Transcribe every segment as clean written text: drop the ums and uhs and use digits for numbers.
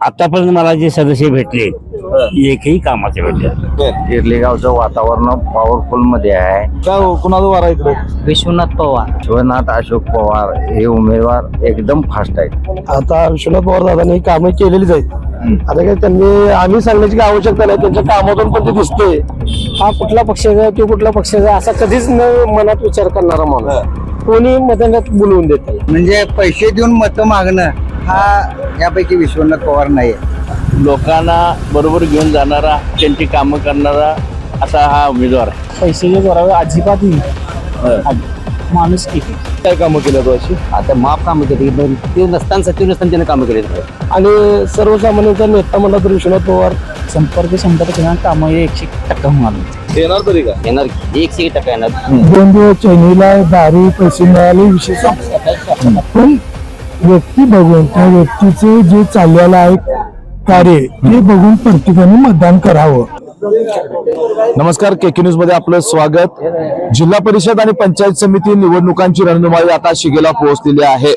आतापर्यंत मला जे सदस्य भेटले एकही कामाचे भेटले. किर्लेगावचं वातावरण पॉवरफुल मध्ये आहे. काय कुणाला वारा इकडे? विश्वनाथ पवार. विश्वनाथ अशोक पवार हे उमेदवार एकदम फास्ट आहेत. आता विश्वनाथ पवार दादांनी कामं केलेलीच आहेत. आता काय त्यांनी आम्ही सांगण्याची काही आवश्यकता नाही, त्यांच्या कामातून पण ते दिसतंय. हा कुठला पक्षाचा तो कुठला पक्षाचा असा कधीच न मनात विचार करणारा माणूस कोणी मतदानात बोलवून देत. म्हणजे पैसे देऊन मत मागणं हा यापैकी विश्वनाथ पवार नाही. लोकांना बरोबर घेऊन जाणारा, त्यांची कामं करणारा असा हा उमेदवार आहे. पैशाच्या जोरावर अजिबात नाही. माणूस किती काय कामं केलं तो अशी? आता माफ कामं केली ते नसताना त्याने कामं केली आणि सर्वसामान्यांचा नेता म्हणला तर विश्वनाथ पवार. संपर्क 100% कामं 100% होणार येणार तरी का? येणार 100% येणार. 2 दिवस चैनीला दारू पैसे मिळाले विशेष, पण व्यक्ती बघून त्या व्यक्तीचे जे चाललेलं आहे कार्य ते बघून प्रत्येकाने मतदान करावं. नमस्कार, केके न्यूज मध्ये आपलं स्वागत. जिल्हा परिषद आणि पंचायत समिती निवडणुकांची रणधुमाळी आता शिगेला पोहोचलेली आहे.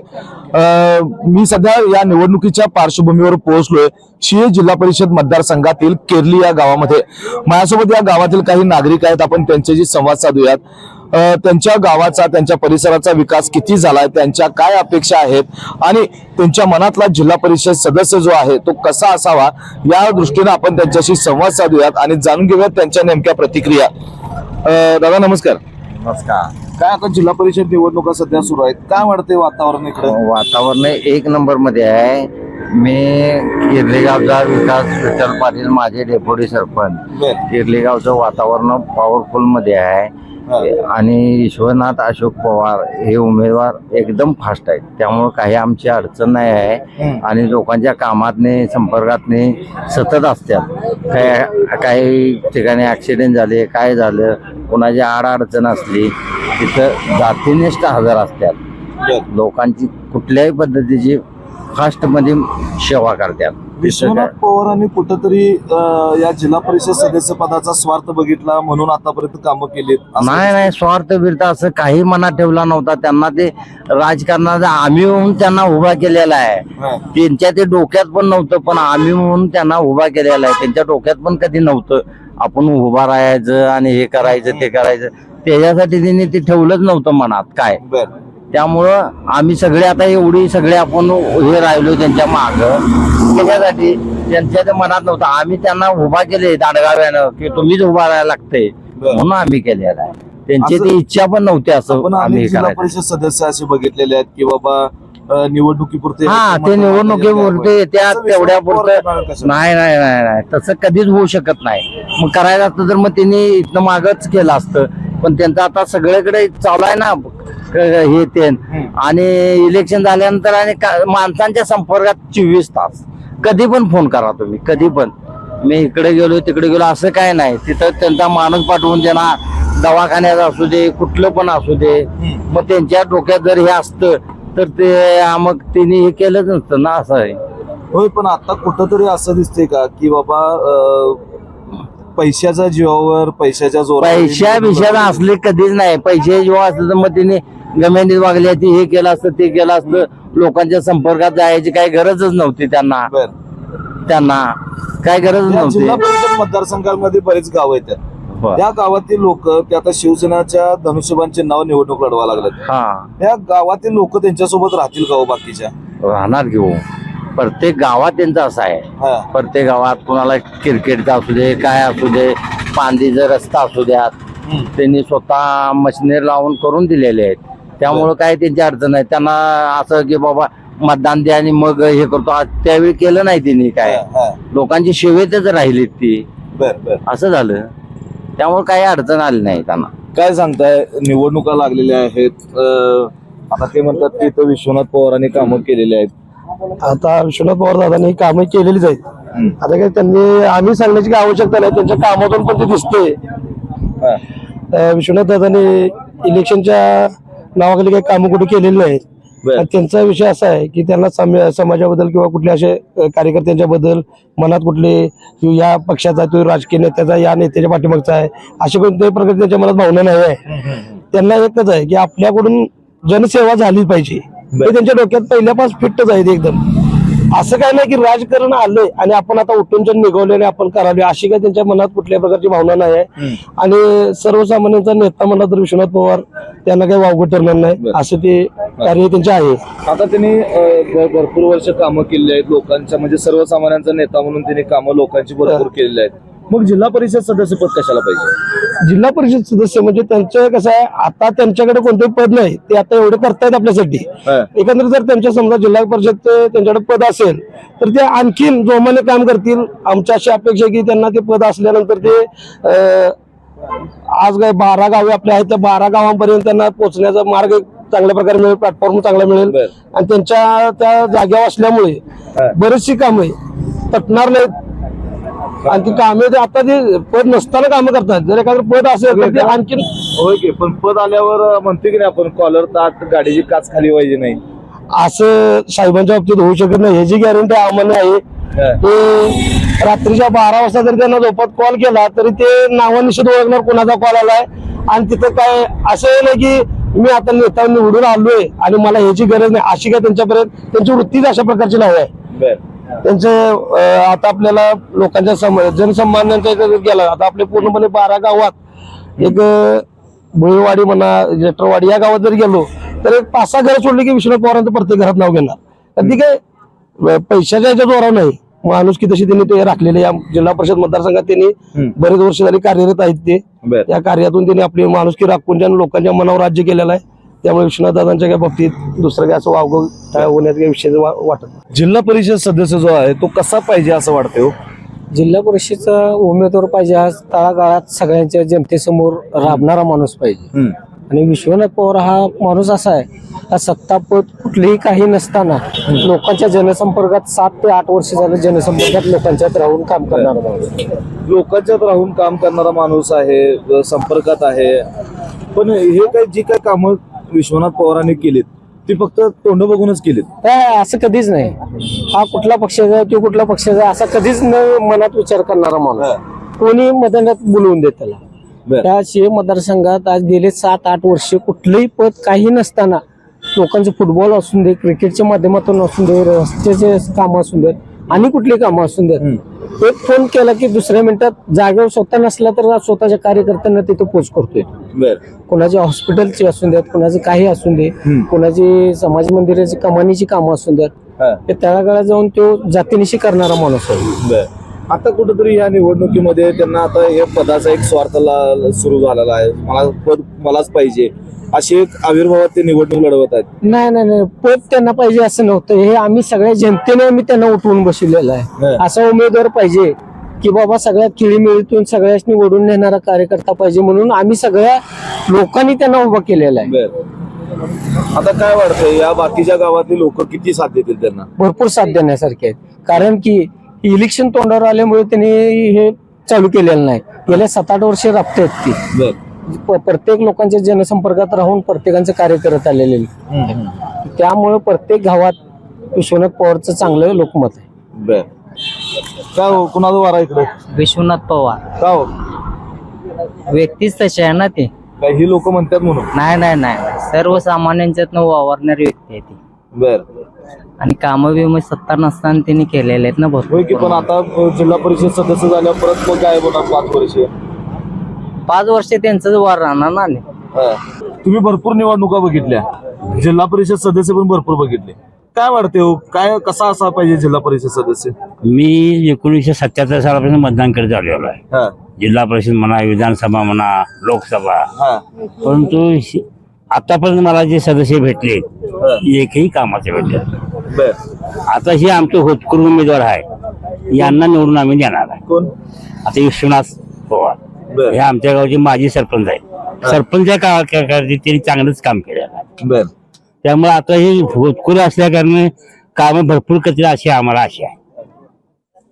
मी सध्या या निवडणुकीच्या पार्श्वभूमीवर पोहोचलोय शिळे जिल्हा परिषद मतदारसंघातील केरली या गावामध्ये. माझ्यासोबत या गावातील काही नागरिक आहेत, आपण त्यांच्याशी संवाद साधूयात. त्यांच्या गावाचा, त्यांच्या परिसराचा विकास किती झालाय, त्यांच्या काय अपेक्षा आहेत आणि त्यांच्या मनातला जिल्हा परिषद सदस्य जो आहे तो कसा असावा या दृष्टीने आपण त्यांच्याशी संवाद साधूयात आणि जाणून घेऊयात त्यांच्या नेमक्या प्रतिक्रिया. दादा नमस्कार. नमस्कार. काय आता जिल्हा परिषद निवडणुका सध्या सुरू आहेत, काय वाटतंय वातावरण इकडे? वातावरण 1 नंबर मध्ये आहे. मी किर्लेगावचा विकास विठ्ठल पाटील माझे डेप्युटी सरपंच. किर्लेगावचं वातावरण पॉवरफुल मध्ये आहे आणि विश्वनाथ अशोक पवार हे उमेदवार एकदम फास्ट आहेत. त्यामुळे काही आमची अडचण नाही आहे आणि लोकांच्या कामातने संपर्कातने सतत असतात. काही ठिकाणी ऍक्सिडेंट झाले, काय झालं, कोणाची अडचण असली तिथं जातीनिष्ठ हजर असतात. लोकांची कुठल्याही पद्धतीची फास्ट मध्ये सेवा करतात. विश्वनाथ पवारांनी कुठंतरी या जिल्हा परिषद सदस्य पदाचा स्वार्थ बघितला म्हणून आतापर्यंत कामं केलीत? नाही, स्वार्थ बिर्थ असं काही मनात ठेवला नव्हता. त्यांना ते राजकारणाचा आम्ही म्हणून त्यांना उभा केलेला आहे. त्यांच्या ते डोक्यात पण नव्हतं, पण आम्ही म्हणून त्यांना उभा केलेला आहे. त्यांच्या डोक्यात पण कधी नव्हतं आपण उभा राहायचं आणि हे करायचं ते करायचं. त्याच्यासाठी त्यांनी ते ठेवलंच नव्हतं मनात काय. त्यामुळं आम्ही सगळे आता एवढी सगळे आपण हे राहिलो त्यांच्या माग. त्याच्यासाठी त्यांच्या मनात नव्हतं, आम्ही त्यांना उभा केले दांडगाव्यानं की तुम्हीच उभा राहायला लागतंय म्हणून आम्ही केलेला आहे. त्यांची ती इच्छा पण नव्हती असं आम्ही जिल्हा परिषद सदस्य असे बघितलेले आहेत की बाबा निवडणुकीपुरते ते निवडणुकीपुरते त्या तेवढ्या पुरतं नाही तसं कधीच होऊ शकत नाही. मग करायचं असतं तर मग त्यांनी इथनं मागच केलं असतं. पण त्यांचं आता सगळीकडे चालू आहे ना हे ते. आणि इलेक्शन झाल्यानंतर आणि माणसांच्या संपर्कात 24 तास कधी पण फोन करा तुम्ही, कधी पण. मी इकडे गेलो तिकडे गेलो असं काय नाही. तिथं त्यांचा माणूस पाठवून त्यांना दवाखान्यात असू दे कुठलं पण असू दे, मग त्यांच्या डोक्यात जर हे असतं तर ते मग त्यांनी हे केलंच नसतं ना, असं आहे. होय, पण आता कुठंतरी असं दिसतंय का की बाबा पैशाच्या जीवावर, पैशाच्या पैशाला असले कधीच नाही. पैसे जेव्हा असलं तर मग तिने गमेंडीत वागली ती हे केलं असतं ते केलं असतं. लोकांच्या संपर्कात जायची काही गरजच नव्हती त्यांना काय गरज नव्हती. जिल्हा परिषद मतदारसंघामध्ये बरेच गाव आहेत. त्या गावातील लोक ते आता शिवसेनेच्या धनुष्यबाणचे नाव निवडणूक लढवा लागलेत. त्या गावातील लोक त्यांच्यासोबत राहतील का बाकीच्या? राहणार घेऊ. प्रत्येक गावात त्यांचं असं आहे. प्रत्येक गावात कुणाला क्रिकेटचा असू दे, काय असू दे, पांदीचा रस्ता असू द्यात, त्यांनी स्वतः मशिनरी लावून करून दिलेले आहेत. त्यामुळं काय त्यांची अडचण नाही. त्यांना असं की बाबा मतदान द्या आणि मग हे करतो त्यावेळी केलं नाही त्यांनी. काय लोकांची सेवेतच राहिलीत ती, असं झालं. त्यामुळे काही अडचण आली नाही त्यांना. काय सांगताय, निवडणुका लागलेल्या आहेत, आता ते म्हणतात की इथं विश्वनाथ पवारांनी कामं केलेली आहेत. आता विश्वनाथ पवार दादांनी कामं केलेलीच आहेत. आता काय त्यांनी आम्ही सांगण्याची काही आवश्यकता नाही, त्यांच्या कामातून पण ते दिसतंय. विश्वनाथ दादांनी इलेक्शनच्या नावाखाली काही कामं कुठे केलेली नाहीत. त्यांचा विषय असा आहे की त्यांना समाजाबद्दल किंवा कुठल्या असे कार्यकर्त्यांच्या बद्दल मनात कुठले या पक्षाचा, तो राजकीय नेत्याचा, या नेत्याच्या पाठीमागचा आहे अशा कोणत्याही प्रकारे त्यांच्या मनात भावना नाही आहे. त्यांना एकच आहे की आपल्याकडून जनसेवा झाली पाहिजे. ते त्यांच्या डोक्यात पहिल्यापासून फिट्टच आहेत एकदम. असं काय नाही की राजकारण आलंय आणि आपण आता उठून जर निघवलेले आपण करावे अशी काय त्यांच्या मनात कुठल्या प्रकारची भावना नाही आहे. आणि सर्वसामान्यांचा नेता म्हणला तर विश्वनाथ पवार त्यांना काही वावगं ठरणार नाही असं ते कार्य त्यांचे आहे. आता त्यांनी भरपूर वर्ष कामं केली आहेत लोकांच्या, म्हणजे सर्वसामान्यांचा नेता म्हणून त्यांनी कामं लोकांची भरपूर केलेली आहेत. मग जिल्हा परिषद सदस्यपद कशाला पाहिजे? जिल्हा परिषद सदस्य म्हणजे त्यांचं कसं आहे, आता त्यांच्याकडे कोणतेही पद नाही, ते आता एवढे करतायत आपल्यासाठी. एकंदरीत जर त्यांच्या समजा जिल्हा परिषद त्यांच्याकडे पद असेल तर ते आणखीन जोमाने काम करतील. आमची अशी अपेक्षा आहे की त्यांना ते पद असल्यानंतर ते आज काय 12 गावे आपले आहेत, त्या 12 गावांपर्यंत त्यांना पोहोचण्याचा मार्ग चांगल्या प्रकारे मिळेल, प्लॅटफॉर्म चांगला मिळेल. आणि त्यांच्या त्या जागेवर असल्यामुळे बरीचशी कामे तटणार नाहीत. आणि ती कामे आता ते पद नसताना कामं करतात. जर एखादं पद असेल तर ते आणखीन होय की, पण पद आल्यावर म्हणते की नाही आपण कॉलर ताट गाडीची काच खाली व्हायची नाही, असं साहेबांच्या बाबतीत होऊ शकत नाही. ह्याची गॅरंटी आम्हाला आहे. ते रात्रीच्या 12 वाजता जरी त्यांना झोपात कॉल केला तरी ते नावानिश्चित ओळखणार कोणाचा कॉल आलाय. आणि तिथं काय असं नाही की मी आता नेता निवडून आलोय आणि मला ह्याची गरज नाही, अशी काय त्यांच्यापर्यंत त्यांची वृत्तीच अशा प्रकारची नाही आहे. त्यांचं आता आपल्याला लोकांच्या जनसामान्यांच्या इथं गेला आता आपले पूर्णपणे 12 गावात एक भुईवाडी म्हणा जटरवाडी या गावात जर गेलो तर एक 5-6 घर सोडली की विश्वनाथ पवारांचं प्रत्येक घरात नाव घेणार. तर ती काय पैशाच्या याच्या जोरावर नाही, माणूस की तशी त्यांनी ते राखलेले या जिल्हा परिषद मतदारसंघात त्यांनी बरेच वर्ष झाली कार्यरत आहेत. ते त्या कार्यातून त्यांनी आपली माणुसकी राखून ज्या लोकांच्या मनावर राज्य केलेलं आहे. त्यामुळे विश्वनाथ दादांच्या काही बाबतीत दुसरं काय असं वावगं होण्याचा काही विषय वाटत नाही. जिल्हा परिषद सदस्य जो आहे तो कसा पाहिजे असं वाटतंय हो? जिल्हा परिषदचा उमेदवार पाहिजे हा तळागाळात सगळ्यांच्या जनतेसमोर राबणारा माणूस पाहिजे. आणि विश्वनाथ पवार हा माणूस असा आहे, हा सत्तापद कुठलीही काही नसताना लोकांच्या जनसंपर्कात 7 ते 8 वर्ष झालं जनसंपर्कात लोकांच्यात राहून काम करणारा माणूस, लोकांच्यात राहून काम करणारा माणूस आहे, संपर्कात आहे. पण हे काही जी काही कामं विश्वनाथ पवारांनी केलीत ती फक्त तोंड बघूनच केलीत, काय असं कधीच नाही. हा कुठला पक्षाचा तो कुठला पक्षाचा असा कधीच न मनात विचार करणारा माणूस, कोणी मतदानात बोलवून देत त्याला. त्या शिव मतदारसंघात आज गेले 7-8 वर्ष कुठलंही पद काही नसताना लोकांचे फुटबॉल असून दे, क्रिकेटच्या माध्यमातून असून दे, रस्त्याचे कामं असून देत आणि कुठली कामं असून देत, एक फोन केला की दुसऱ्या मिनिटात जागेवर स्वतः नसला तर स्वतःच्या कार्यकर्त्यांना तिथे पोच करतोय. कोणाची हॉस्पिटलची असून देत, कोणाचं काही असून दे, कोणाची समाज मंदिराची कमानीची कामं असून देत, ते तळागाळात जाऊन तो जातीनिशी करणारा माणूस आहे. आता कुठेतरी या निवडणुकीमध्ये त्यांना आता हे पदाचा एक स्वार्थला सुरू झालेला आहे, मला पद मलाच पाहिजे अशी एक आविर्भावात ते निवडणूक लढवत आहेत. नाही पद त्यांना पाहिजे असं नव्हतं. हे आम्ही सगळ्या जनतेने आम्ही त्यांना उठवून बसवलेलं आहे. असा उमेदवार पाहिजे की बाबा सगळ्या खेळीमेळीतून सगळ्यांनी निवडून नेणारा कार्यकर्ता पाहिजे म्हणून आम्ही सगळ्या लोकांनी त्यांना उभा केलेला आहे. आता काय वाटतंय या बाकीच्या गावातली लोक किती साथ देतील त्यांना? भरपूर साथ देण्यासारखे आहेत, कारण की इलेक्शन तोंडावर आल्यामुळे त्यांनी हे चालू केलेलं नाही. गेल्या 7-8 वर्ष राबत आहेत ती. प्रत्येक लोकांच्या जनसंपर्कात राहून प्रत्येकांचं कार्य करत आलेले, त्यामुळे प्रत्येक गावात विश्वनाथ पवारचं चांगलं लोकमत आहे. काय हो, कुणाचा वारा इकडे? विश्वनाथ पवार. का हो? व्यक्तीच तशी आहे ना ते. काय ही लोक म्हणतात म्हणून? नाही सर्वसामान्यांच्यातनं वावरणारी व्यक्ती आहे ती. बर. आणि कामं बिम सत्ता नसताना त्यांनी केलेले आहेत ना भरपूर. की पण आता जिल्हा परिषद सदस्य झाल्यावर परत मग काय होणार 5 वर्ष? 5 वर्ष त्यांचंच वार राहणार ना. तुम्ही भरपूर निवडणुका बघितल्या, जिल्हा परिषद सदस्य पण भरपूर बघितले, काय वाटते हो, काय कसा असा पाहिजे जिल्हा परिषद सदस्य? मी 1977 सालापासून मतदान करत आलेलो आहे. जिल्हा परिषद म्हणा, विधानसभा म्हणा, लोकसभा. परंतु आतापर्यंत मला जे सदस्य भेटले एकही कामाचे भेटले. आता हे आमचे होतकरू उमेदवार आहे, यांना निवडून आम्ही देणार आहे. कोण? आता विश्वनाथ पवार हे आमच्या गावचे माजी सरपंच आहे. सरपंच त्यांनी चांगलंच काम केलेलं आहे. त्यामुळे आता हे होतकरू असल्या कारणाने कामं भरपूर करतील अशी आम्हाला आशा आहे.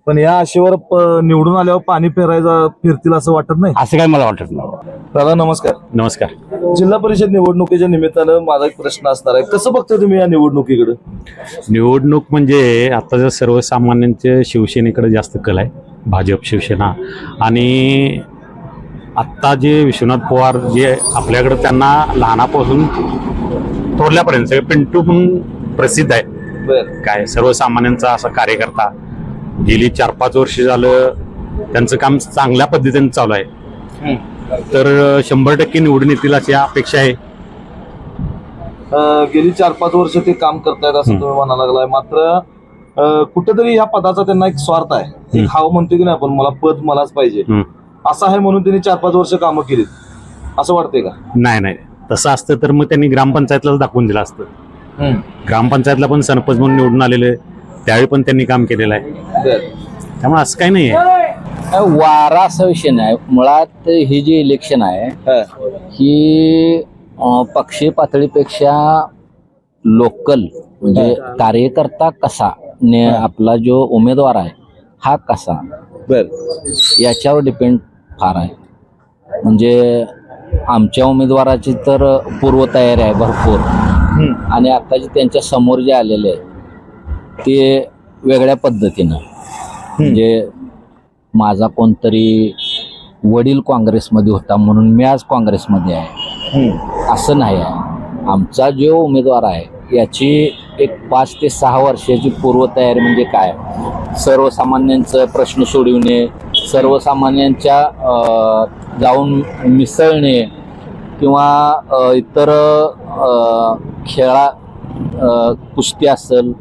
पण या आशेवर निवडून आल्यावर पाणी फिरतील असं वाटत नाही? असं काय मला वाटत नाही. दादा नमस्कार. नमस्कार. जिल्हा परिषद निवडणुकीच्या निमित्तानं माझा एक प्रश्न असणार आहे, कसं बघताय तुम्ही या निवडणुकीकडे? निवडणूक म्हणजे आता जर सर्वसामान्यांचे शिवसेनेकडे जास्त कल आहे, भाजप शिवसेना. आणि आत्ता जे विश्वनाथ पवार जे आपल्याकडे त्यांना लहानापासून थोरल्यापर्यंत सगळे पिंटू म्हणून प्रसिद्ध आहे, काय सर्वसामान्यांचा असा कार्यकर्ता, गेली 4-5 वर्ष झालं त्यांचं काम चांगल्या पद्धतीने चालू आहे, तर 100% निवडून येतील अशी अपेक्षा आहे. गेली 4-5 वर्ष ते काम करतायत असं तुम्ही म्हणायला लागलाय. मात्र कुठेतरी ह्या पदाचा त्यांना एक स्वार्थ आहे. एक हाव म्हणतो की नाही आपण, मला पद मलाच पाहिजे असं आहे, म्हणून त्यांनी 4-5 वर्ष कामं केलीत असं वाटतंय का? नाही, तसं असतं तर मग त्यांनी ग्रामपंचायतला दाखवून दिलं असतं. ग्रामपंचायतला पण सरपंच म्हणून निवडून आलेले, त्यावेळी पण त्यांनी काम केलेलं आहे. त्यामुळे असं काही नाहीये. वारा असा विषय नाही. मुळात ही जी इलेक्शन आहे ही पक्षीय पातळीपेक्षा लोकल म्हणजे कार्यकर्ता कसा आपला जो उमेदवार आहे हा कसा याच्यावर डिपेंड फार आहे. म्हणजे आमच्या उमेदवाराची तर पूर्वतयारी आहे भरपूर, आणि आता जे त्यांच्या समोर जे आलेले आहेत ते वेगळ्या पद्धतीनं, म्हणजे माझा कोणतरी वडील काँग्रेसमध्ये होता म्हणून मी आज काँग्रेसमध्ये आहे असं नाही आहे. आमचा जो उमेदवार आहे याची एक 5 ते 6 वर्षाची पूर्वतयारी म्हणजे काय, सर्वसामान्यांचं प्रश्न सोडविणे, सर्वसामान्यांच्या जाऊन मिसळणे किंवा इतर खेळा, कुस्ती असेल,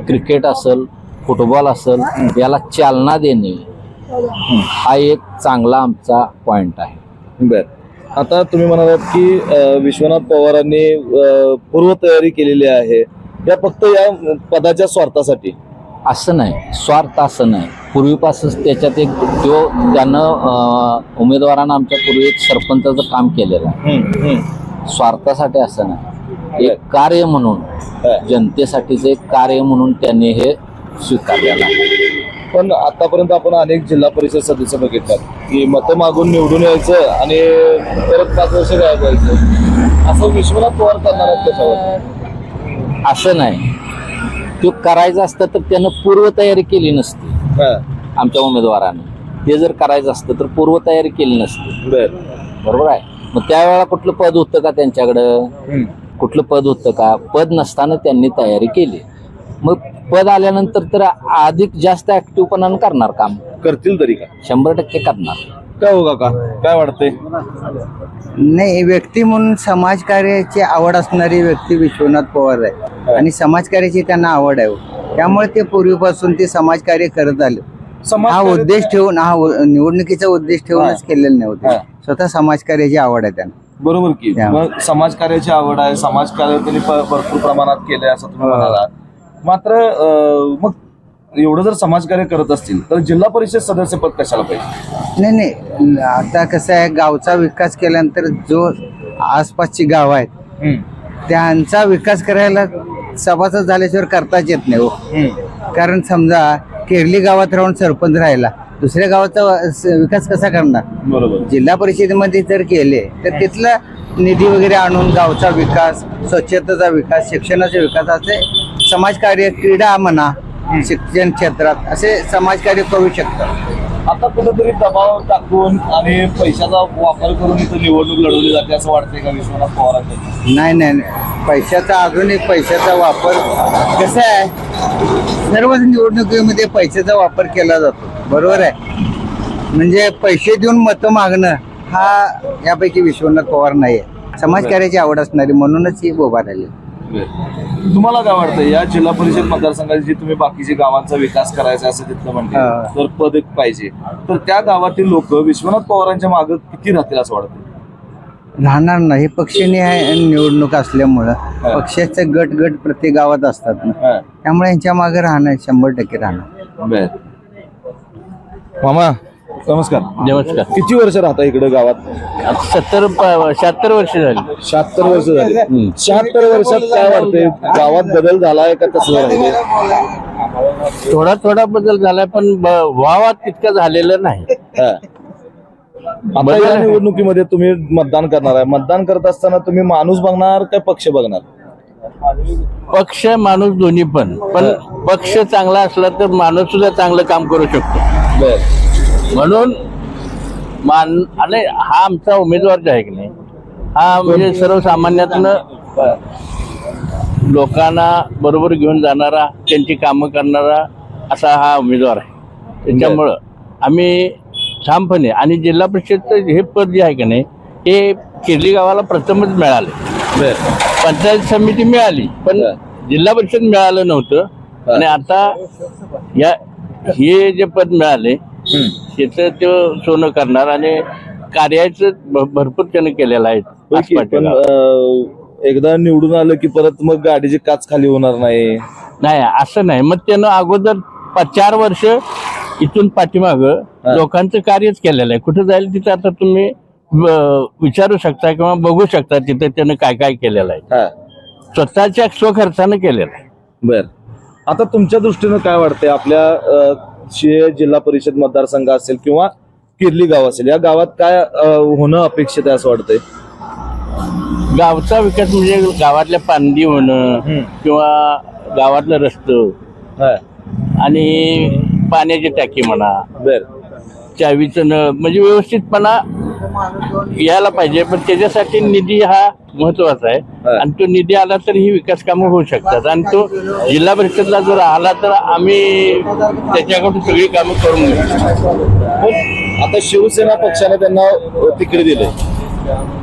क्रिकेट असेल, फुटबॉल असेल, याला चालना देणे हा एक चांगला आमचा पॉइंट आहे. बर, आता तुम्ही म्हणालात की विश्वनाथ पवारांनी पूर्वतयारी केलेली आहे या फक्त या पदाच्या स्वार्थासाठी? असं नाही, स्वार्थ असं नाही. पूर्वीपासूनच त्याच्यात एक जो त्यानं उमेदवारांना आमच्या पूर्वी एक सरपंचाचं काम केलेलं आहे. स्वार्थासाठी असं नाही, एक कार्य म्हणून, जनतेसाठीचं एक कार्य म्हणून त्यांनी हे स्वीकारलेलं आहे. पण आतापर्यंत आपण अनेक जिल्हा परिषद सदस्य बघिततात की मतं मागून निवडून यायचं आणि परत 5 वर्ष गायब व्हायचं, असं विश्वनाथ पवार करणार आहेत त्याच्यावर? असं नाही, तो करायचं असतं तर त्यानं पूर्वतयारी केली नसती. आमच्या उमेदवारानं ते जर करायचं असतं तर पूर्वतयारी केली नसती. बरोबर आहे. मग त्यावेळेला कुठलं पद होतं का त्यांच्याकडं? कुठलं पद होतं का? पद नसताना त्यांनी तयारी केली. मग पद आल्यानंतर तर अधिक जास्त ऍक्टिव्हपणानं करणार काम. करतील तरी का? 100% करणार. काय हो काका, काय वाटतंय? नाही, व्यक्ती म्हणून समाजकार्याची आवड असणारी व्यक्ती विश्वनाथ पवार आहे आणि समाजकार्याची त्यांना आवड आहे. त्यामुळे ते पूर्वीपासून ते समाजकार्य करत आले. हा उद्देश ठेवून, हा निवडणुकीचा उद्देश ठेवूनच केलेला नाही होते. स्वतः समाजकार्याची आवड आहे त्यांना. बरोबर की. मग समाजकार्याची आवड आहे, समाजकार्य त्यांनी भरपूर प्रमाणात केलंय असं तुम्ही म्हणाला. मात्र मग एवढं जर समाजकार्य करत असतील तर जिल्हा परिषद सदस्य पद कशाला पाहिजे? नाही, आता कसं आहे, गावचा विकास केल्यानंतर जो आसपासची गाव आहेत त्यांचा विकास करायला सभासद झाल्याशिवाय करताच येत नाही हो. कारण समजा केरली गावात राहून सरपंच राहिला, दुसऱ्या गावाचा विकास कसा करणार? बरोबर. जिल्हा परिषदेमध्ये जर केले तर तिथला निधी वगैरे आणून गावचा विकास, स्वच्छतेचा विकास, शिक्षणाचा विकास, असे समाजकार्य, क्रीडा म्हणा, शिक्षण क्षेत्रात असे समाजकार्य करू शकतात. आता कुठेतरी दबाव टाकून आणि पैशाचा वापर करून इथं निवडणूक लढवली जाते असं वाटतंय का विश्वनाथ पवारांनी? नाही, पैशाचा, अजून एक पैशाचा वापर कसा आहे, सर्वच निवडणुकीमध्ये पैशाचा वापर केला जातो. बरोबर आहे. म्हणजे पैसे देऊन मतं मागणं हा यापैकी विश्वनाथ पवार नाही आहे. समाजकार्याची आवड असणारी म्हणूनच ही उभा राहिली. तुम्हाला काय वाटतं या जिल्हा परिषद मतदारसंघाची जी तुम्ही बाकीच्या गावांचा विकास करायचा असं तिथलं म्हणते तर पद एक पाहिजे, तर त्या गावातील लोक विश्वनाथ पवारांच्या मागे किती राहतील असं वाटतं? राहणार नाही. पक्षनिहाय निवडणूक असल्यामुळं पक्षाचे गट प्रत्येक गावात असतात ना, त्यामुळे यांच्या मागे राहणार 100% राहणार. मामा नमस्कार. नमस्कार. किती वर्ष राहता इकडे गावात? 76 वर्ष झाली. 76 वर्ष झाले. 76 वर्षात काय वाटतंय, गावात बदल झालाय का तसं राहिले? थोडा बदल झालाय पण व्हावा तितकं झालेलं नाही. आता या निवडणुकीमध्ये तुम्ही मतदान करणार आहे. मतदान करत असताना तुम्ही माणूस बघणार का पक्ष बघणार? पक्ष माणूस दोन्ही पण पक्ष चांगला असला तर माणूस सुद्धा चांगलं काम करू शकतो. म्हणून आणि हा आमचा उमेदवार जो आहे की नाही, हा म्हणजे सर्वसामान्यातनं लोकांना बरोबर घेऊन जाणारा, त्यांची कामं करणारा असा हा उमेदवार आहे. त्याच्यामुळं आम्ही ठामपणे, आणि जिल्हा परिषदचं हे पद जे आहे का नाही हे किर्ली गावाला प्रथमच मिळाले. पंचायत समिती मिळाली पण जिल्हा परिषद मिळालं नव्हतं. आणि आता हे जे पद मिळाले त्याचं ते सोनं करणार आणि कार्याचं भरपूर त्यानं केलेलं आहे. पण एकदा निवडून आलं की परत मग गाडीची काच खाली होणार नाही. नाही असं नाही. मग त्यानं अगोदर 4 वर्ष इथून पाठीमाग लोकांचं कार्यच केलेलं आहे. कुठं जाईल तिथं आता तुम्ही विचारू शकता किंवा बघू शकता तिथे त्यानं काय काय केलेलं आहे. स्वतःच्या स्वखर्चानं केलेलं आहे. बर, आता तुमच्या दृष्टीनं काय वाटतंय आपल्या जिल्हा परिषद मतदारसंघ असेल किंवा किर्ली गाव असेल, या गावात काय होणं अपेक्षित आहे असं वाटतंय? गावचा विकास म्हणजे गावातल्या पांदी होणं किंवा गावातलं रस्तं आणि पाण्याची टाकी म्हणा, चावीचं नळ, म्हणजे व्यवस्थितपणा यायला पाहिजे. पण त्याच्यासाठी निधी हा महत्वाचा आहे आणि तो निधी आला तर ही विकास कामं होऊ शकतात. आणि तो जिल्हा परिषदला जर आला तर आम्ही त्याच्याकडून सगळी कामं करून घेऊ. आता शिवसेना पक्षाने त्यांना तिकीट दिले,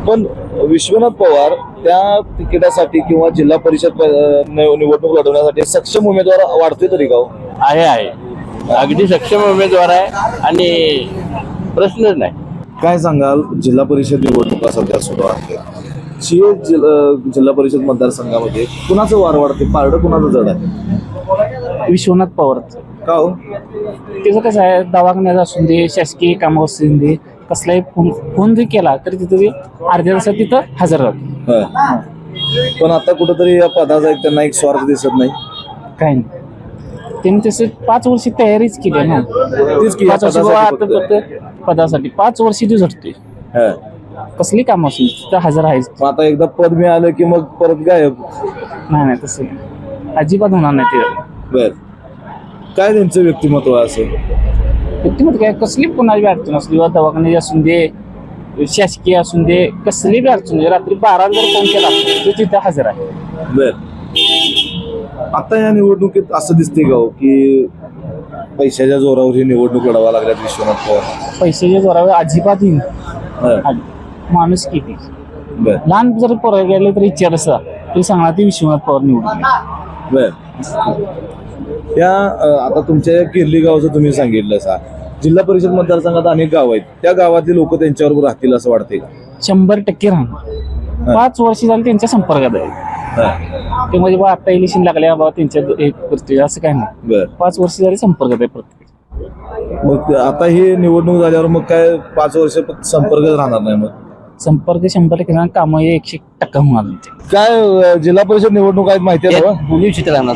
पण विश्वनाथ पवार त्या तिकिटासाठी किंवा जिल्हा परिषद निवडणूक लढवण्यासाठी सक्षम उमेदवार वाढतोय तरी गाव आहे. अगदी सक्षम उमेदवार आहे आणि प्रश्नच नाही. काय सांगाल, जिल्हा परिषद निवडणुका सध्या सुरू आहे, जिल्हा परिषद मतदारसंघामध्ये कुणाचं वार वाढते, पारडं कुणाचं जड आहे? विश्वनाथ पवारचं. का हो? त्याचं कसं आहे, दवाखान्यात असून दे, शासकीय कामं असून दे, कसलाही फोन जरी केला तरी तिथं ते अर्ध्या तासात तिथं हजर राहतो. पण आता कुठंतरी या पदाचा त्यांना एक स्वार्थ दिसत नाही. काय नाही, त्यांनी तसं 5 वर्ष तयारीच केली आहे ना. तेच की, 5 वर्ष पदासाठी बाबा आता पदासाठी 5 वर्ष ते झटतोय. कसली काम असून तिथं हजर आहेच. आता एकदा पद मिळालं की मग परत गायब. नाही तसं नाही. अजिबात होणार नाही ते. बर, काय त्यांचं व्यक्तिमत्व असं? व्यक्तिमत्व काय, कसली कोणाची अडचण असली, दवाखान्याची असून दे, शासकीय असून दे, कसली बी अडचण दे, रात्री 12 जर फोन केला तर तिथं हजर आहे. बर, आता या निवडणुकीत असं दिसते का हो की पैशाच्या जोरावर ही निवडणूक लढवा लागल्यात विश्वनाथ पवार? पैशाच्या जोरावर अजिबात येईल. माणूस किती लहान जर पोरं गेले तरी विचार असा तरी सांगणार ते विश्वनाथ पवार निवडून. बर, या आता तुमच्या किर्ली गावचं तुम्ही सांगितलं सा, जिल्हा परिषद मतदारसंघात अनेक गाव आहेत, त्या गावातले लोक त्यांच्याबरोबर राहतील असं वाटतंय का? 100% राहणार. 5 वर्ष झाली त्यांच्या संपर्कात आहे ते. म्हणजे बा आता इलेक्शन लागल्या बाबा त्यांच्या एक करतोय असं काय नाही. 5 वर्ष झाली संपर्कात आहे प्रत्येक. मग आता ही निवडणूक झाल्यावर मग काय 5 वर्ष संपर्कच राहणार नाही? मग संपर्क 100% कामं 100% होणार. काय जिल्हा परिषद निवडणूक आहेत माहिती आहे? दोन्ही क्षेत्र राहणार.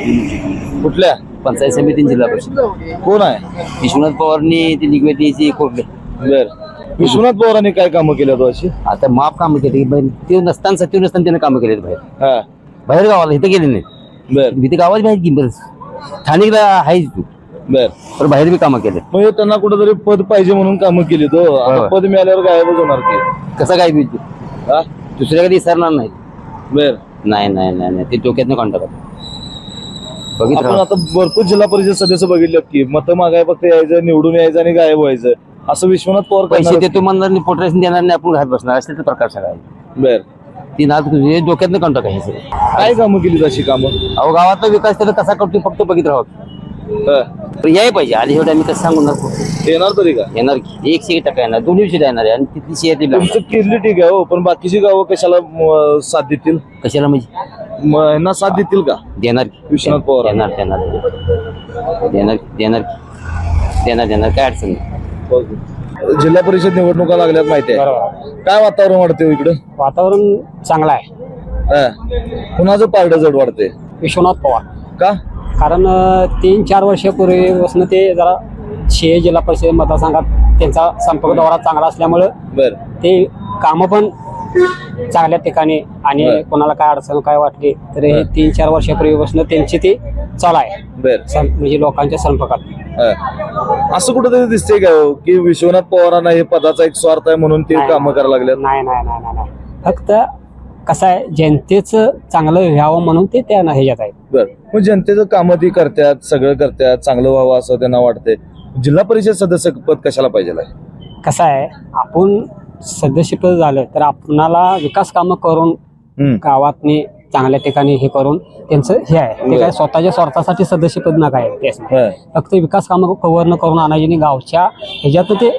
कुठल्या? पंचायत समिती जिल्हा परिषद. कोण आहे? विश्वनाथ पवारनी ती निगवेतीची कोरले. बर, विश्वनाथ पवारांनी काय कामं केली अशी? आता माप कामं केली, ते नसताना सचिव नसताना त्याने कामं केलेत बाहेर. बाहेर गावाला इथं गेले नाही. बर, मी ते गावात बाहेर की बरं स्थानिकला आहेच तू. बर, तर बाहेर बी कामं केले. मग त्यांना कुठेतरी पद पाहिजे म्हणून कामं केली. तो आता पद मिळाल्यावर गायबच होणार की कसं काय बी दुसऱ्या कधी विसरणार नाही. बर, नाही ते डोक्यात कॉन्टॅक्ट आपण बघितलं. आता भरपूर जिल्हा परिषद सदस्य बघितले की मतं मागाय फक्त यायचं, निवडून यायचं आणि गायब व्हायचं, असं विश्वनाथ पवार पैसे करणार? देतो म्हणणार पोटरेशन देणार नाही, आपण घरात बसणार असेल तर प्रकार सगळा बर, ती नाद डोक्यात कॉन्टॅक्ट आहे सगळं. काय कामं केली तशी कामं? अहो गावातला विकास त्याला कसा करतो फक्त बघित राहत याय पाहिजे. आधी शेवटी आम्ही कसं सांगणार, येणार तरी का? येणार की 100% येणार, दोन्ही विषय येणार आहे. आणि तिथली शेती तुमचं किर्ली ठीक आहे हो, पण बाकीची गावं कशाला साथ देतील? कशाला म्हणजे यांना साथ देतील का देणार की विश्वनाथ पवार? देणार काय अडचण नाही. जिल्हा परिषद निवडणुका लागल्यात माहिती आहे, काय वातावरण वाढते इकडं? वातावरण चांगलं आहे. कुणाचं पारडं जड वाढते? विश्वनाथ पवार. का? कारण 3-4 वर्षापूर्वीपासून ते जरा जिल्हा परिषद मतदारसंघात त्यांचा संपर्क दौरा चांगला असल्यामुळं बर, ते कामं पण चांगल्या ठिकाणी आणि कोणाला काय अडचण काय वाटली तर हे 3-4 वर्षापूर्वीपासून त्यांची ते चालू आहे. बर, म्हणजे लोकांच्या संपर्कात. असं कुठेतरी दिसतंय का हो की विश्वनाथ पवारांना हे पदाचा एक स्वार्थ आहे म्हणून ते कामं करायला लागल्यात? नाही. फक्त कसं आहे जनतेचं चांगलं व्हावं म्हणून ते त्या ह्याच्यात आहे. बर, मग जनतेचं कामं ती करतात, सगळं करतात, चांगलं व्हावं असं त्यांना वाटतंय. जिल्हा परिषद सदस्य पद कशाला पाहिजे आहे? कसं आहे आपण सदस्यपद झालं तर आपणाला विकास कामं करून गावातनी चांगल्या ठिकाणी हे करून त्यांचं हे आहे ते काय स्वतःच्या स्वार्थासाठी सदस्यपद नका आहे तेच नाही. फक्त विकास कामं कव्हर करून आणायची आणि गावच्या ह्याच्यात ते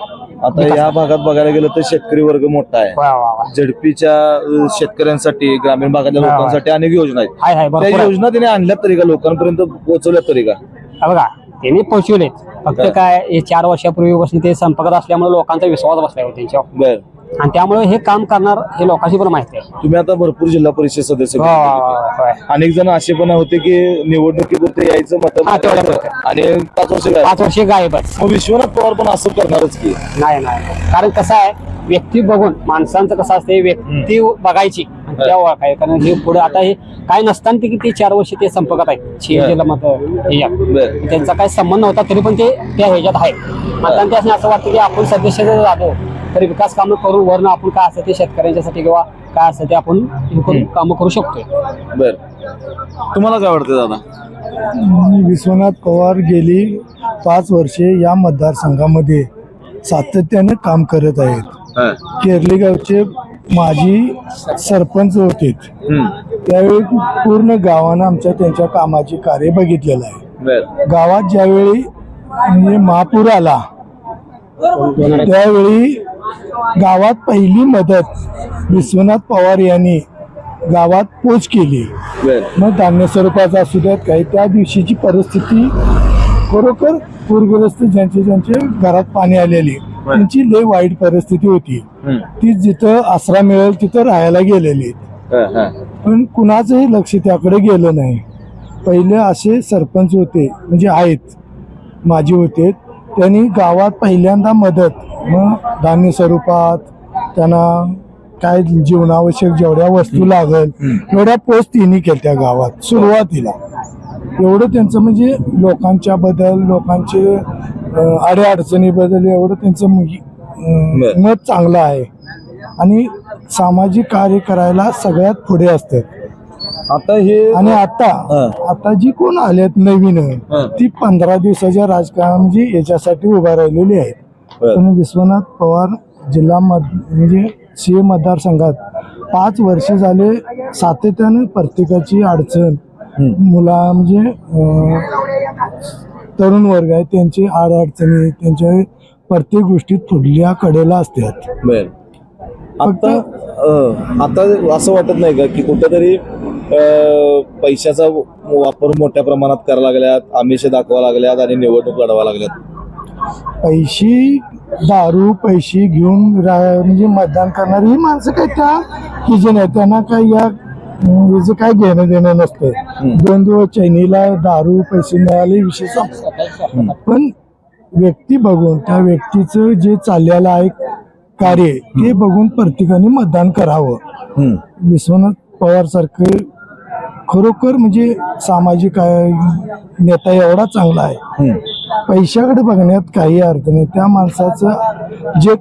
आता या भागात बघायला गेलं तर शेतकरी वर्ग मोठा आहे. वा वा वा. झडपीच्या शेतकऱ्यांसाठी, ग्रामीण भागातल्या लोकांसाठी अनेक योजना आहेत. हाय भरपूर त्या आहे. योजना त्याने आणल्यात तरी का, लोकांपर्यंत पोहोचवल्यात तरी का? हा बघा त्यांनी पोहोचवलेत फक्त काय हे 4 वर्षापूर्वीपासून ते संपर्कात असल्यामुळे लोकांचा विश्वास बसला होता त्यांच्यावर बर, आणि त्यामुळे हे काम करणार हे लोकांची पण माहिती आहे. तुम्ही आता भरपूर जिल्हा परिषद सदस्य वा, वा, वा, वा. अनेक जण असे पण होते की निवडणुकीपुरते यायचं मत हा, तेवढ्यापुरतं. आणि 5 वर्ष काय 5 वर्षे गायबच मग विश्वनाथ पवार पण असं करणारच की. नाही कारण कसं आहे व्यक्ती बघून माणसांचं कसं असते व्यक्ती बघायची आणि त्या ओळखाय कारण हे पुढे आता हे काय नसताना ते किती 4 वर्ष ते संपर्कात आहेत शिवसेनेला मत ह्याच्यात त्यांचा काही संबंध नव्हता तरी पण ते त्या ह्याच्यात आहे. आता त्याने असं वाटतं की आपण सदस्य जर झालो तरी विकास कामं करून वरनं आपण काय असतं ते शेतकऱ्यांच्यासाठी किंवा काय असतं ते आपण हे करून कामं करू शकतोय. बर, तुम्हाला काय वाटतं दादा? विश्वनाथ पवार गेली 5 वर्षे या मतदारसंघामध्ये सातत्याने काम करत आहेत. केरली गावचे माजी सरपंच होते त्यावेळी पूर्ण गावानं आमच्या त्यांच्या कामाची कार्य बघितलेलं आहे. गावात ज्यावेळी म्हणजे महापूर आला त्यावेळी गावात पहिली मदत विश्वनाथ पवार यांनी गावात पोच केली. मग धान्य स्वरूपाचा असू द्यात काही त्या दिवशीची परिस्थिती खरोखर पूरग्रस्त ज्यांच्या घरात पाणी आलेली त्यांची लय वाईट परिस्थिती होती. ती जिथं आसरा मिळेल तिथं राहायला गेलेली पण कुणाचंही लक्ष त्याकडे गेलं नाही. पहिले असे सरपंच होते म्हणजे आहेत माजी होते त्यांनी गावात पहिल्यांदा मदत मग धान्य स्वरूपात त्यांना काय जीवनावश्यक जेवढ्या वस्तू लागल तेवढ्या पोच तिने केल्या गावात सुरुवातीला. एवढं त्यांचं म्हणजे लोकांच्या बद्दल लोकांचे अडचणीबद्दल एवढं त्यांचं मत चांगलं आहे आणि सामाजिक कार्य करायला सगळ्यात पुढे असतात. आता हे आणि आता जी कोण आलेत नवीन ती 15 दिवसाच्या राजकारण म्हणजे याच्यासाठी उभा राहिलेली आहेत. पण विश्वनाथ पवार जिल्हा म्हणजे सीए मतदारसंघात 5 वर्ष झाले सातत्याने प्रत्येकाची अडचण मुला म्हणजे तरुण वर्ग आहे त्यांची अडचणी त्यांच्या प्रत्येक गोष्टीत पुढल्या कडेला असतात. आता असं वाटत नाही का की कुठेतरी पैशाचा वापर मोठ्या प्रमाणात करायला लागल्यात, आमिष दाखवा लागल्यात आणि निवडणूक लढवा लागल्यात? पैसे घेऊन म्हणजे मतदान करणारी ही माणसं काय त्या हिजे नाही त्यांना काय याचं काय घेणं देणं नसतं. 2 दिवस चैनीला दारू पैसे मिळाले विषय संपला. पण व्यक्ती बघून त्या व्यक्तीचं जे चाललेलं आहे कार्य ते बघून प्रत्येकाने मतदान करावं. विश्वनाथ पवार सारखं खरोखर म्हणजे सामाजिक नेता एवढा चांगला आहे पैशाकडे बघण्यात काही अर्थ नाही. त्या माणसाचं जे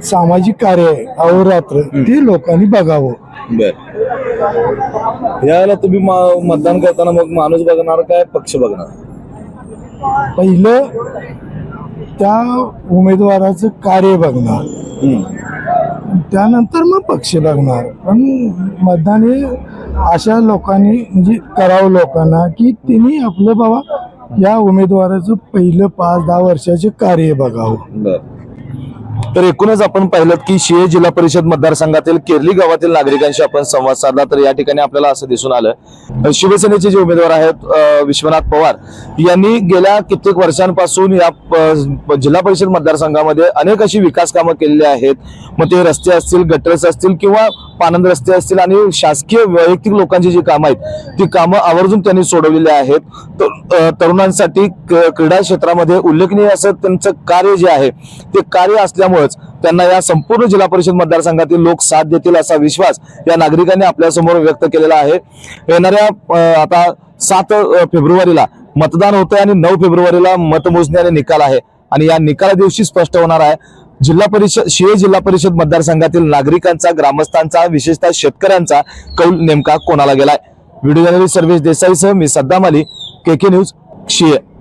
सामाजिक कार्य आहे अहोरात्र ते लोकांनी बघावं. यावेळेला तुम्ही मतदान करताना मग माणूस बघणार काय पक्ष बघणार? पहिलं त्या उमेदवाराचं कार्य बघणार त्यानंतर मग पक्ष बघणार. पण मतदान हे अशा लोकांनी म्हणजे करावं लोकांना की त्यांनी आपलं बाबा या उमेदवाराचं पहिलं 5-10 वर्षाचे कार्य बघावं. तर एकूणच आपण पाहिलं की शिळे जिल्हा परिषद मतदारसंघातील केरली गावातील नागरिकांशी आपण संवाद साधला तर या ठिकाणी आपल्याला असं दिसून आलं शिवसेनेचे जे उमेदवार आहेत विश्वनाथ पवार यांनी गेल्या कित्येक वर्षांपासून या जिल्हा परिषद मतदारसंघामध्ये अनेक अशी विकास कामं केलेली आहेत. मग ते रस्ते असतील, गटर्स असतील किंवा पानंद रस्ते असतील आणि शासकीय वैयक्तिक लोकांची जी कामं आहेत ती कामं आवर्जून त्यांनी सोडवलेली आहेत. तरुणांसाठी क्रीडा क्षेत्रामध्ये उल्लेखनीय असं त्यांचं कार्य जे आहे ते कार्य असल्यामुळेच त्यांना या संपूर्ण जिल्हा परिषद मतदारसंघातील लोक साथ देतील असा विश्वास या नागरिकांनी आपल्या समोर व्यक्त केलेला आहे. येणाऱ्या आता 7 फेब्रुवारीला मतदान होतंय आणि 9 फेब्रुवारीला मतमोजणी आणि निकाल आहे आणि या निकाला दिवशी स्पष्ट होणार आहे जिल्हा परिषद शिळे जिल्हा परिषद मतदारसंघातील नागरिकांचा, ग्रामस्थांचा, विशेषतः शेतकऱ्यांचा कौल नेमका कोणाला गेलाय? व्हिडिओ जर्नलिस्ट सर्वेश देसाईसह मी सद्दाम अली, KK न्यूज, शिळे.